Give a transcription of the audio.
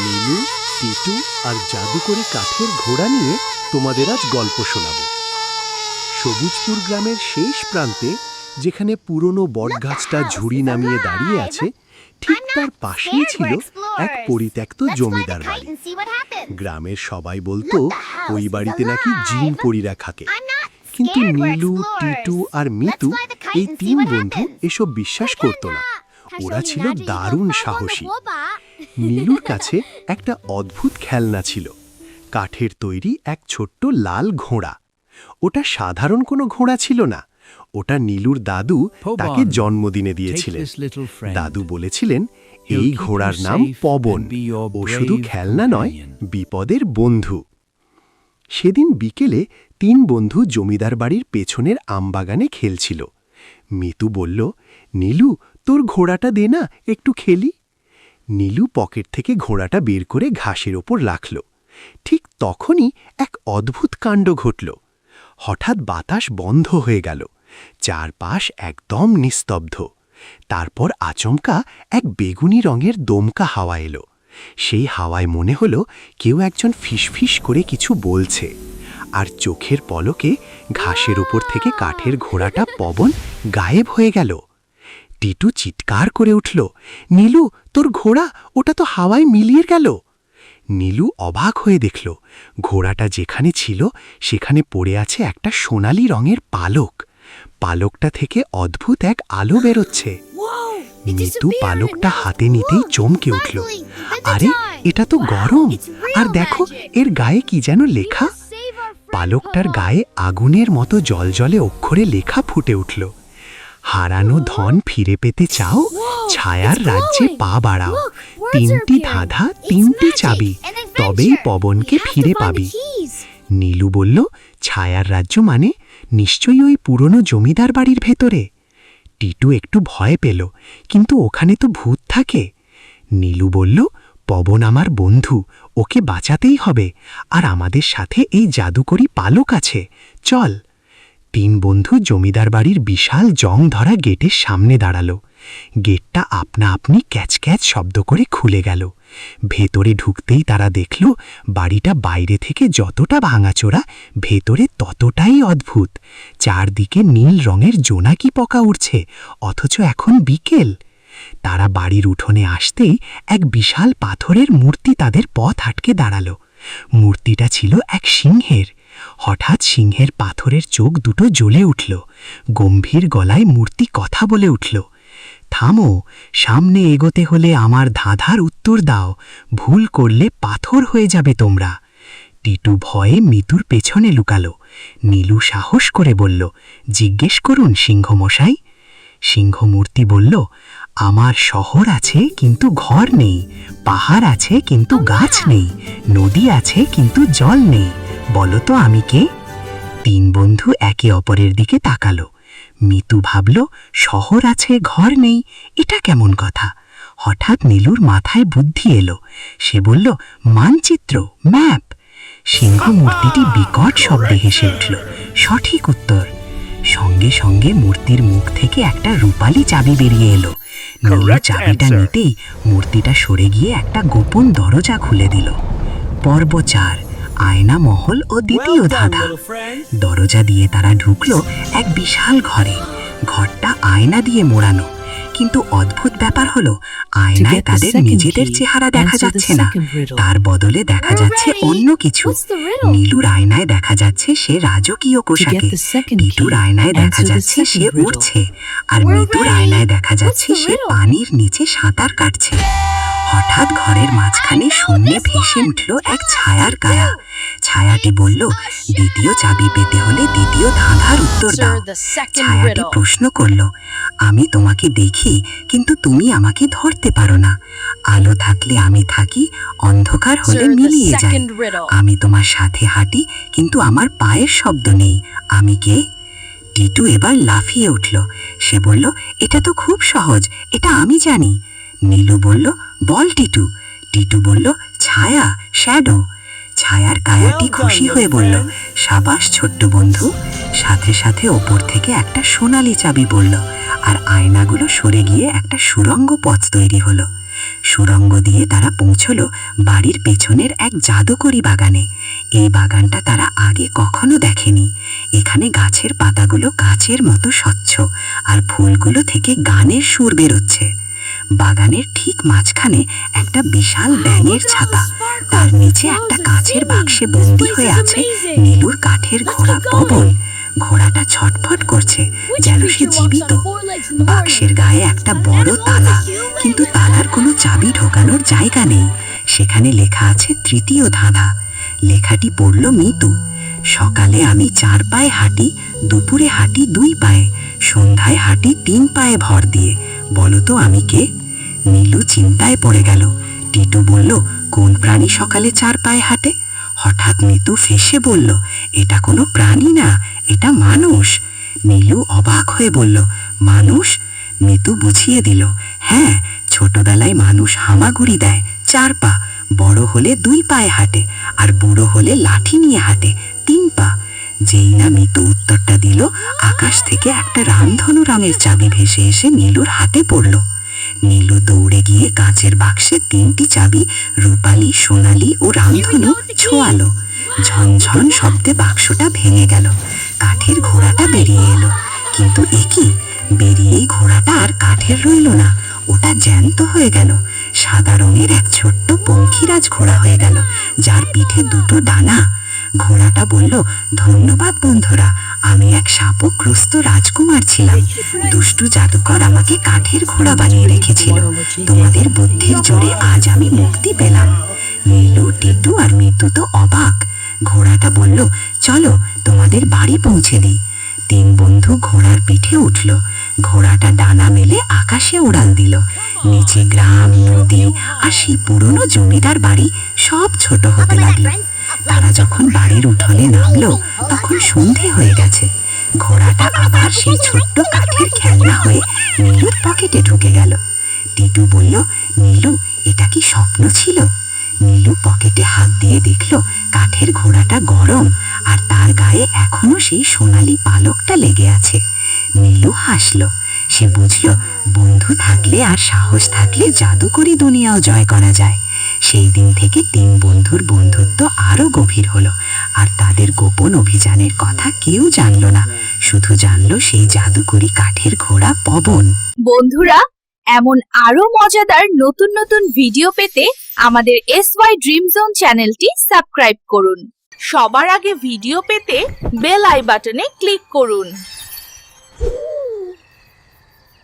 নীলু, টিটু আর জাদুকরি কাঠের ঘোড়া নিয়ে তোমাদের আজ গল্প শোনাব। সবুজপুর গ্রামের শেষ প্রান্তে, যেখানে পুরনো বটগাছটা ঝুড়ি নামিয়ে দাঁড়িয়ে আছে, ঠিক তার পাশেই ছিল এক পরিত্যক্ত জমিদার বাড়ি। গ্রামের সবাই বলতো ওই বাড়িতে নাকি জিন পরীরা থাকে, কিন্তু নীলু, টিটু আর মিতু এই তিন বন্ধু এসব বিশ্বাস করত না। ওরা ছিল দারুণ সাহসী। নীলুর কাছে একটা অদ্ভুত খেলনা ছিল, কাঠের তৈরি এক ছোট্ট লাল ঘোড়া। ওটা সাধারণ কোনো ঘোড়া ছিল না, ওটা নীলুর দাদু তাকে জন্মদিনে দিয়েছিলেন। দাদু বলেছিলেন এই ঘোড়ার নাম পবন, ও শুধু খেলনা নয়, বিপদের বন্ধু। সেদিন বিকেলে তিন বন্ধু জমিদার বাড়ির পেছনের আমবাগানে খেলছিল। মিতু বলল, নীলু, তোর ঘোড়াটা দে না, একটু খেলি। নীলু পকেট থেকে ঘোড়াটা বের করে ঘাসের ওপর রাখল। ঠিক তখনই এক অদ্ভুত কাণ্ড ঘটল। হঠাৎ বাতাস বন্ধ হয়ে গেল, চারপাশ একদম নিস্তব্ধ। তারপর আচমকা এক বেগুনি রঙের দমকা হাওয়া এলো। সেই হাওয়ায় মনে হলো কেউ একজন ফিসফিস করে কিছু বলছে, আর চোখের পলকে ঘাসের ওপর থেকে কাঠের ঘোড়াটা পবন গায়েব হয়ে গেল। টিটু চিৎকার করে উঠল, নীলু, তোর ঘোড়া, ওটা তো হাওয়ায় মিলিয়ে গেল। নীলু অবাক হয়ে দেখল, ঘোড়াটা যেখানে ছিল সেখানে পড়ে আছে একটা সোনালি রঙের পালক। পালকটা থেকে অদ্ভুত এক আলো বেরোচ্ছে। মিতু পালকটা হাতে নিতেই চমকে উঠল, আরে এটা তো গরম, আর দেখো এর গায়ে কি যেন লেখা। পালকটার গায়ে আগুনের মতো জলজলে অক্ষরে লেখা ফুটে উঠল, হারানো ধন ফিরে পেতে চাও, ছায়ার রাজ্যে পা বাড়াও, তিনটি ধাঁধা, তিনটি চাবি, তবেই পবনকে ফিরে পাবি। নীলু বলল, ছায়ার রাজ্য মানে নিশ্চয়ই ওই পুরনো জমিদার বাড়ির ভেতরে। টিটু একটু ভয় পেল, কিন্তু ওখানে তো ভূত থাকে। নীলু বলল, পবন আমার বন্ধু, ওকে বাঁচাতেই হবে, আর আমাদের সাথে এই জাদুকরি পালক আছে, চল। তিন বন্ধু জমিদার বাড়ির বিশাল জং ধরা গেটের সামনে দাঁড়ালো। গেটটা আপনা আপনি ক্যাচ ক্যাচ শব্দ করে খুলে গেল। ভেতরে ঢুকতেই তারা দেখল বাড়িটা বাইরে থেকে যতটা ভাঙাচোরা, ভেতরে ততটাই অদ্ভুত। চারদিকে নীল রঙের জোনাকি পোকা উড়ছে, অথচ এখন বিকেল। তারা বাড়ির উঠোনে আসতেই এক বিশাল পাথরের মূর্তি তাদের পথ আটকে দাঁড়ালো। মূর্তিটা ছিল এক সিংহের। হঠাৎ সিংহের পাথরের চোখ দুটো জ্বলে উঠল। গম্ভীর গলায় মূর্তি কথা বলে উঠল, থামো, সামনে এগোতে হলে আমার ধাঁধার উত্তর দাও, ভুল করলে পাথর হয়ে যাবে তোমরা। টিটু ভয়ে মিতুর পেছনে লুকালো। নীলু সাহস করে বলল, জিজ্ঞেস করুন সিংহমশাই। সিংহমূর্তি বলল, আমার শহর আছে কিন্তু ঘর নেই, পাহাড় আছে কিন্তু গাছ নেই, নদী আছে কিন্তু জল নেই, বলো তো আমি কে? তিন বন্ধু একে অপরের দিকে তাকালো। মিতু ভাবল, শহর আছে ঘর নেই, এটা কেমন কথা। হঠাৎ নীলুর মাথায় বুদ্ধি এলো। সে বলল, মানচিত্র, ম্যাপ। সিংহমূর্তিটি বিকট শব্দে হেসে উঠল, সঠিক উত্তর। সঙ্গে সঙ্গে মূর্তির মুখ থেকে একটা রূপালী চাবি বেরিয়ে এলো। নীলু চাবিটা নিতেই মূর্তিটা সরে গিয়ে একটা গোপন দরজা খুলে দিল। পর্ব 4, আয়না মহল ও দ্বিতীয় ধাঁধা। দরজা দিয়ে তারা ঢুকলো এক বিশাল ঘরে। ঘরটা আয়না দিয়ে মোড়ানো, কিন্তু অদ্ভুত ব্যাপার হলো আয়নায় তাদের নিজেদের চেহারা দেখা যাচ্ছে না, তার বদলে দেখা যাচ্ছে অন্য কিছু। নীলুর আয়নায় দেখা যাচ্ছে সে রাজকীয় পোশাকে, টিটুর আয়নায় দেখা যাচ্ছে সে উড়ছে, আর মিতুর আয়নায় দেখা যাচ্ছে সে পানির নিচে সাঁতার কাটছে। হঠাৎ ঘরের মাঝখানে শূন্যে ভেসে উঠল এক ছায়ার কায়া। ছায়াটি বলল, দ্বিতীয় চাবি পেতে হলে দ্বিতীয় ধাঁধার উত্তর দাও। ছায়াটি প্রশ্ন করল, আমি তোমাকে দেখি কিন্তু তুমি আমাকে ধরতে পারো না, আলো থাকলে আমি থাকি, অন্ধকার হলে মিলিয়ে যাই, আমি তোমার সাথে হাঁটি কিন্তু আমার পায়ের শব্দ নেই, আমি কে? টিটু এবার লাফিয়ে উঠল। সে বলল, এটা তো খুব সহজ, এটা আমি জানি। নীলু বলল, বল টিটু। টিটু বলল, ছায়া, শ্যাডো। ছায়ার কায়াটি খুশি হয়ে বলল, সাবাস ছোট্ট বন্ধু। সাথে সাথে ওপর থেকে একটা সোনালি চাবি পড়ল, আর আয়নাগুলো সরে গিয়ে একটা সুড়ঙ্গ পথ তৈরি হলো। সুড়ঙ্গ দিয়ে তারা পৌঁছলো বাড়ির পেছনের এক জাদুকরি বাগানে। এই বাগানটা তারা আগে কখনো দেখেনি। এখানে গাছের পাতাগুলো কাচের মতো স্বচ্ছ, আর ফুলগুলো থেকে গানের সুর বেরোচ্ছে। বাগানের ঠিক মাঝখানে একটা বিশাল ব্যাঙের ছাতা, তার নিচে একটা কাচের বাক্সে বন্দি হয়ে আছে নীলুর কাঠের ঘোড়া পবন। ঘোড়াটা ছটফট করছে যেন সে জীবিত। বাক্সের গায়ে একটা বড় তালা, কিন্তু তালার কোনো চাবি ঢোকানোর জায়গা নেই। সেখানে লেখা আছে তৃতীয় ধাঁধা। লেখাটি পড়ল মিতু। সকালে আমি 4 পায়ে হাঁটি, দুপুরে হাঁটি 2 পায়ে, সন্ধ্যায় হাঁটি 3 পায়ে ভর দিয়ে। বলো তো আমি কে? নীলু চিন্তায় পড়ে গেল। টিটু বলল, কোন প্রাণী সকালে 4 পায়ে হাঁটে? হঠাৎ মিতু ফেঁসে বলল, এটা কোনো প্রাণী না, এটা মানুষ। নীলু অবাক হয়ে বলল, মানুষ? মিতু বুঝিয়ে দিল, হ্যাঁ, ছোটবেলায় মানুষ হামাগুড়ি দেয় 4 পা, বড় হলে 2 পায়ে হাঁটে, আর বুড়ো হলে লাঠি নিয়ে হাঁটে 3 পা। যেই না মিতু উত্তরটা দিল, আকাশ থেকে একটা রামধনু রঙের চাবি ভেসে এসে নীলুর হাতে পড়ল। নীলু দৌড়ে গিয়ে কাঁচের বাক্সে 3টি চাবি, রূপালী, সোনালী ও রামধনু ছোঁয়ালো। ঝনঝন শব্দে বাক্সটা ভেঙে গেল। কাঠের ঘোড়াটা বেরিয়ে এলো। কিন্তু একই, বেরিয়েই ঘোড়াটা আর কাঠের রইল না, ওটা জ্যান্ত হয়ে গেল। সাদা রঙের এক ছোট্ট পঙ্খিরাজ ঘোড়া হয়ে গেল, যার পিঠে 2টো ডানা। ঘোড়াটা বলল, ধন্যবাদ বন্ধুরা, আমি এক শাপগ্রস্ত রাজকুমার ছিলাম। দুষ্টু জাদুকর আমাকে কাঠের ঘোড়া বানিয়ে রেখেছিল। তোমাদের বুদ্ধির জোরে আজ আমি মুক্তি পেলাম। নীলু, টিটু আর মিতু তো অবাক। ঘোড়াটা বলল, চলো তোমাদের বাড়ি পৌঁছে দিই। 3 বন্ধু ঘোড়ার পিঠে উঠল। ঘোড়াটা ডানা মেলে আকাশে উড়াল দিল। নিচে গ্রাম, নদী আর সেই পুরনো জমিদার বাড়ি সব ছোট হতে লাগলো। তারা যখন বাড়ির উঠোনে নামলো, তখন সন্ধে হয়ে গেছে। ঘোড়াটা আবার সেই ছোট্ট কাঠের খেলনা হয়ে নীলুর পকেটে ঢুকে গেল। টিটু বলল, নীলু, এটা কি স্বপ্ন ছিল? নীলু পকেটে হাত দিয়ে দেখল কাঠের ঘোড়াটা গরম, আর তার গায়ে এখনো সেই সোনালী পালকটা লেগে আছে। নীলু হাসল। সে বুঝল, বন্ধু থাকলে আর সাহস থাকলে জাদুকরি দুনিয়াও জয় করা যায়। সেই দিন থেকে 3 বন্ধুর বন্ধুত্ব আরো গভীর হলো, আর তাদের গোপন অভিযানের কথা কেউ জানলো না, শুধু জানলো সেই জাদুকরি কাঠের ঘোড়া পবন। বন্ধুরা, এমন আরো মজাদার নতুন নতুন ভিডিও পেতে আমাদের SY ড্রিম জোন চ্যানেলটি সাবস্ক্রাইব করুন। সবার আগে ভিডিও পেতে বেল আই বাটনে ক্লিক করুন।